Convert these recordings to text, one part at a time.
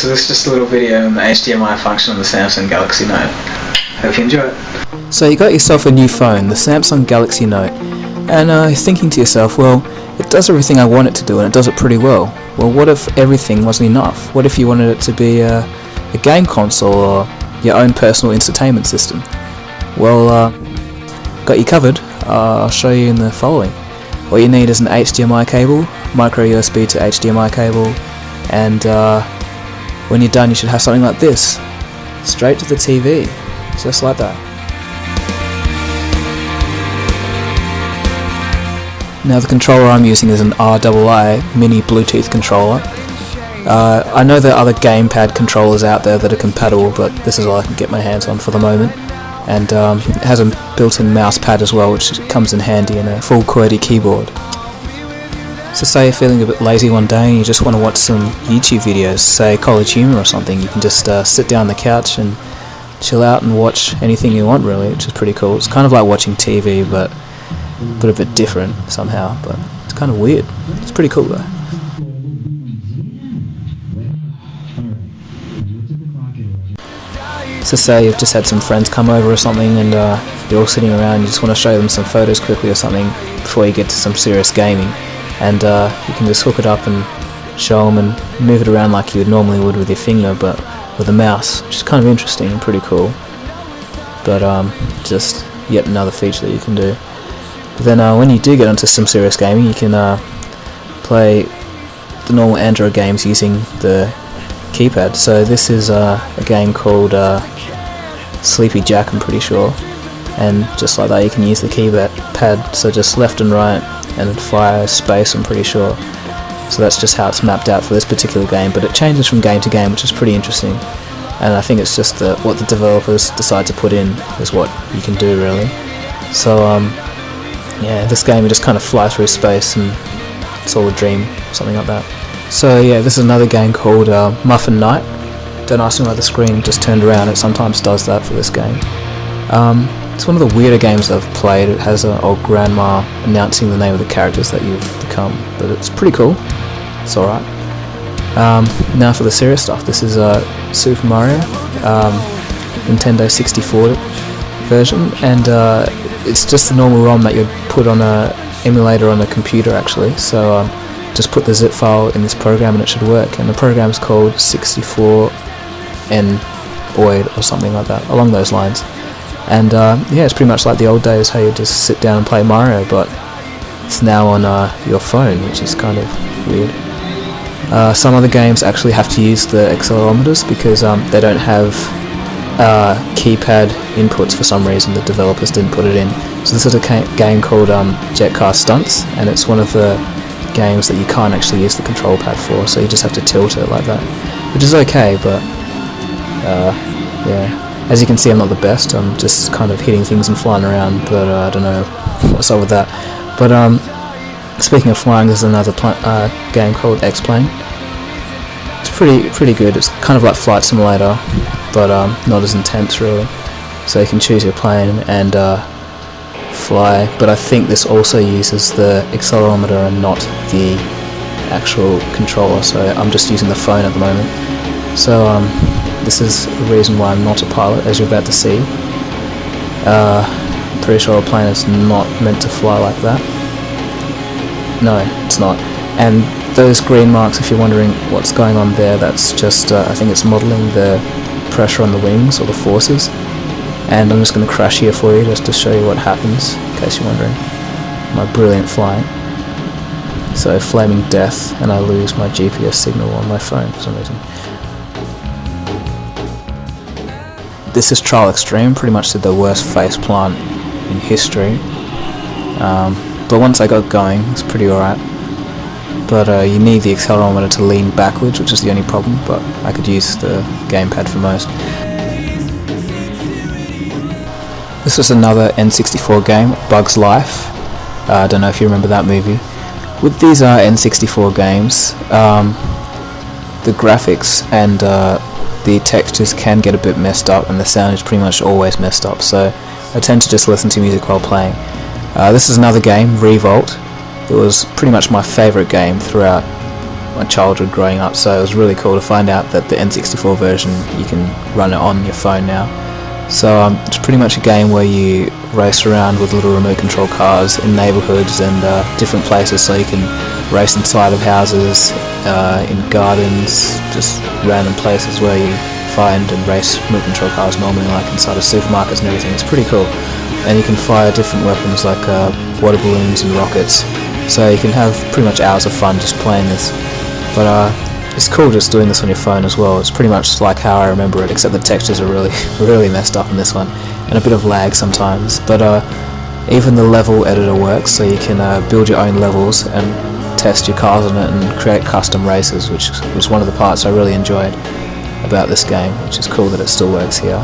so this is just a little video on the HDMI function on the Samsung Galaxy Note. Hope you enjoy it. So you got yourself a new phone, the Samsung Galaxy Note, and you're thinking to yourself, well, it does everything I want it to do and it does it pretty well. Well, what if everything wasn't enough? What if you wanted it to be a game console or your own personal entertainment system? Well, got you covered. I'll show you in the following. All you need is an HDMI cable, micro USB to HDMI cable, and when you're done you should have something like this, straight to the TV, just like that. Now the controller I'm using is an RII mini Bluetooth controller. I know there are other gamepad controllers out there that are compatible, but this is all I can get my hands on for the moment. And it has a built-in mouse pad as well, which comes in handy, and a full QWERTY keyboard. So say you're feeling a bit lazy one day and you just want to watch some YouTube videos, say College Humor or something, you can just sit down on the couch and chill out and watch anything you want, really, which is pretty cool. It's kind of like watching TV, but a bit different somehow, but it's kind of weird. It's pretty cool though. So say you've just had some friends come over or something, and you're all sitting around and you just want to show them some photos quickly or something before you get to some serious gaming, and you can just hook it up and show them and move it around like you normally would with your finger, but with a mouse, which is kind of interesting and pretty cool, but just yet another feature that you can do. But then when you do get onto some serious gaming, you can play the normal Android games using the keypad. So this is a game called Sleepy Jack, I'm pretty sure, and just like that you can use the keypad, so just left and right and fire, space, I'm pretty sure. So that's just how it's mapped out for this particular game, but it changes from game to game, which is pretty interesting, and I think it's just what the developers decide to put in is what you can do, really. So yeah, this game you just kind of fly through space and it's all a dream, something like that. So yeah, this is another game called Muffin Night. Don't ask me why the screen just turned around, it sometimes does that for this game. It's one of the weirder games I've played. It has an old grandma announcing the name of the characters that you've become, but it's pretty cool. It's alright. Now for the serious stuff. This is Super Mario, Nintendo 64 version, and it's just the normal ROM that you'd put on a emulator on a computer actually, so just put the zip file in this program and it should work, and the program is called 64N Boyd or something like that, along those lines. And yeah, it's pretty much like the old days, how you just sit down and play Mario, but it's now on your phone, which is kind of weird. Some other games actually have to use the accelerometers because they don't have keypad inputs for some reason. The developers didn't put it in. So this is a game called Jet Car Stunts, and it's one of the games that you can't actually use the control pad for, so you just have to tilt it like that, which is okay, but yeah, as you can see I'm not the best. I'm just kind of hitting things and flying around, but I don't know what's up with that. But speaking of flying, there's another game called X-Plane. It's pretty good. It's kind of like Flight Simulator, but not as intense really. So you can choose your plane and fly, but I think this also uses the accelerometer and not the actual controller, so I'm just using the phone at the moment. So this is the reason why I'm not a pilot, as you're about to see. Pretty sure a plane is not meant to fly like that. No, it's not. And those green marks, if you're wondering what's going on there, that's just, I think it's modelling the pressure on the wings, or the forces. And I'm just going to crash here for you, just to show you what happens, in case you're wondering. My brilliant flying. So, flaming death, and I lose my GPS signal on my phone for some reason. This is Trial Extreme, pretty much did the worst face plant in history. But once I got going, it's pretty alright. But you need the accelerometer to lean backwards, which is the only problem, but I could use the gamepad for most. This is another N64 game, Bug's Life. I don't know if you remember that movie. With these N64 games, the graphics and the textures can get a bit messed up, and the sound is pretty much always messed up, so I tend to just listen to music while playing. This is another game, Revolt. It was pretty much my favourite game throughout my childhood growing up, so it was really cool to find out that the N64 version, you can run it on your phone now. So it's pretty much a game where you race around with little remote control cars in neighbourhoods and different places, so you can race inside of houses, in gardens, just random places where you find and race remote control cars normally, like inside of supermarkets and everything. It's pretty cool. And you can fire different weapons like water balloons and rockets, so you can have pretty much hours of fun just playing this. But it's cool just doing this on your phone as well. It's pretty much like how I remember it, except the textures are really messed up in this one, and a bit of lag sometimes. But even the level editor works, so you can build your own levels and test your cars on it and create custom races, which was one of the parts I really enjoyed about this game, which is cool that it still works here.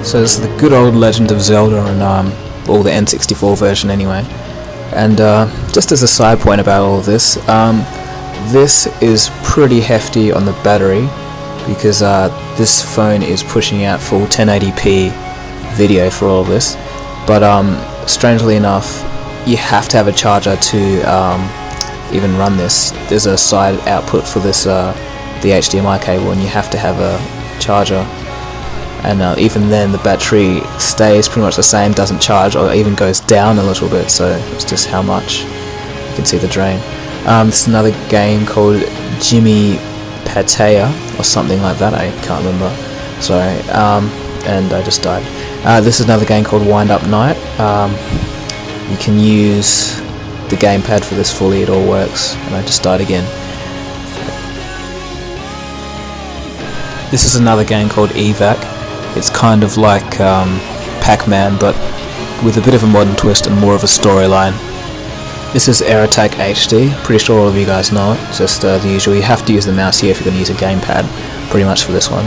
So this is the good old Legend of Zelda and all the N64 version anyway. And just as a side point about all of this, this is pretty hefty on the battery, because this phone is pushing out full 1080p video for all of this. But strangely enough, you have to have a charger to even run this. There's a side output for this, the HDMI cable, and you have to have a charger. And even then the battery stays pretty much the same, doesn't charge, or even goes down a little bit, so it's just how much. You can see the drain. This is another game called Jimmy Patea or something like that, I can't remember, sorry, and I just died. This is another game called Wind Up Night. You can use the gamepad for this fully, it all works, and I just died again. This is another game called Evac. It's kind of like Pac-Man, but with a bit of a modern twist and more of a storyline. This is Air Attack HD, pretty sure all of you guys know it. It's just the usual, you have to use the mouse here if you're going to use a gamepad, pretty much for this one.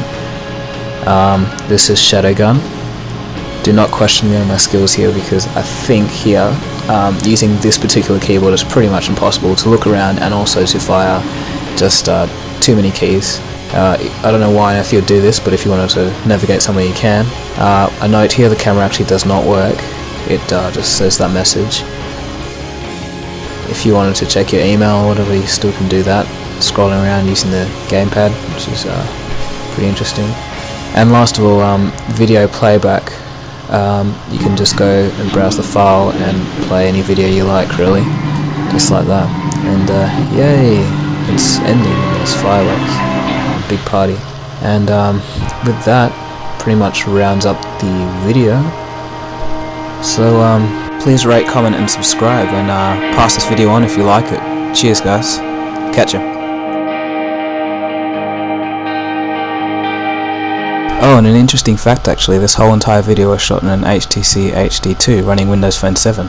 This is Shadowgun. Do not question me on my skills here, because I think here, using this particular keyboard is pretty much impossible to look around and also to fire, just too many keys. I don't know why on earth you'd do this, but if you wanted to navigate somewhere you can. A note here, the camera actually does not work. It just says that message. If you wanted to check your email or whatever, you still can do that, scrolling around using the gamepad, which is pretty interesting. And last of all, video playback. You can just go and browse the file and play any video you like, really, just like that. And yay, it's ending, there's fireworks. Big party. And with that pretty much rounds up the video. So please rate, comment and subscribe, and pass this video on if you like it. Cheers guys, catch ya. Oh, and an interesting fact actually, this whole entire video was shot in an HTC HD2 running Windows Phone 7.